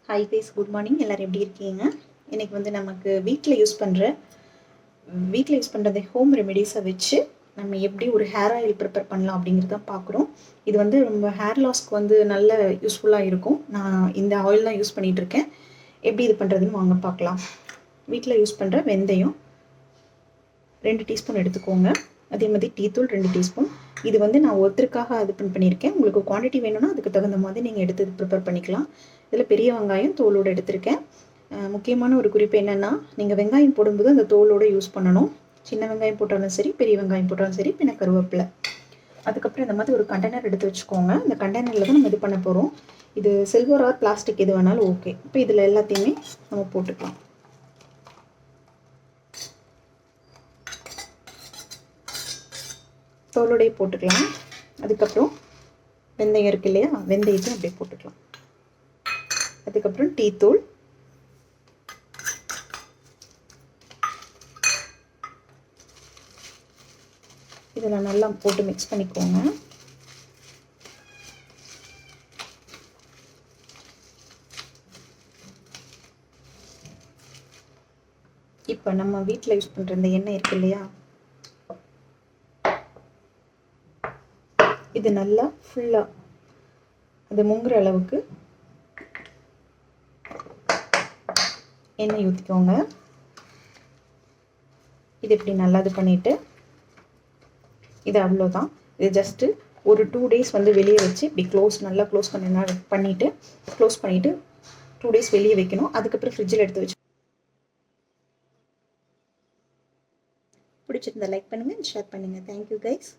Hi guys, good morning. எல்லோரும் எப்படி இருக்கீங்க? இன்றைக்கி வந்து நமக்கு வீட்டில் யூஸ் பண்ணுறதை ஹோம் ரெமெடிஸை வச்சு நம்ம எப்படி ஒரு ஹேர் ஆயில் ப்ரிப்பேர் பண்ணலாம் அப்படிங்கிறத பார்க்குறோம். இது வந்து ரொம்ப ஹேர் லாஸ்க்கு வந்து நல்ல யூஸ்ஃபுல்லாக இருக்கும். நான் இந்த ஆயில் தான் யூஸ் பண்ணிகிட்ருக்கேன். எப்படி இது பண்ணுறதுன்னு வாங்க பார்க்கலாம். வீட்டில் யூஸ் பண்ணுற வெந்தயம் 2 டீஸ்பூன் எடுத்துக்கோங்க. அதே மாதிரி டீத்தூள் 2 டீஸ்பூன். இது வந்து நான் ஒருத்தருக்காக அது பண்ணியிருக்கேன். உங்களுக்கு குவான்டிட்டி வேணும்னா அதுக்கு தகுந்த மாதிரி நீங்கள் எடுத்து ப்ரிப்பேர் பண்ணிக்கலாம். இதில் பெரிய வெங்காயம் தோலோடு எடுத்திருக்கேன். முக்கியமான ஒரு குறிப்பு என்னென்னா, நீங்கள் வெங்காயம் போடும்போது அந்த தோலோடு யூஸ் பண்ணணும். சின்ன வெங்காயம் போட்டாலும் சரி, பெரிய வெங்காயம் போட்டாலும் சரி, பின்ன கருவேப்பிலை. அதுக்கப்புறம் இந்த மாதிரி ஒரு கண்டெய்னர் எடுத்து வச்சுக்கோங்க. இந்த கண்டெய்னரில் தான் நம்ம இது பண்ண போகிறோம். இது சில்வர் ஆர் பிளாஸ்டிக் எது வேணாலும் ஓகே. இப்போ இதில் எல்லாத்தையுமே நம்ம போட்டுக்கலாம். தோலோடையே போட்டுக்கலாம். அதுக்கப்புறம் வெந்தயம் இருக்கு இல்லையா, வெந்தயத்தையும் அப்படியே போட்டுக்கலாம். அதுக்கப்புறம் டீத்தூள், இதில் நல்லா போட்டு மிக்ஸ் பண்ணிக்கோங்க. இப்போ நம்ம வீட்டில் யூஸ் பண்ணுற இந்த எண்ணெய் இருக்கு இல்லையா, இது நல்லா ஃபுல்லாக அது முங்குற அளவுக்கு எண்ணெய் ஊற்றிக்கோங்க. இது இப்படி நல்லா இது பண்ணிவிட்டு, இது அவ்வளோதான். இது ஜஸ்ட்டு ஒரு 2 டேஸ் வந்து வெளியே வச்சு இப்படி நல்லா க்ளோஸ் பண்ணிவிட்டு 2 டேஸ் வெளியே வைக்கணும். அதுக்கப்புறம் ஃப்ரிட்ஜில் எடுத்து வச்சு. பிடிச்சிருந்தா லைக் பண்ணுங்கள், ஷேர் பண்ணுங்கள். Thank you guys.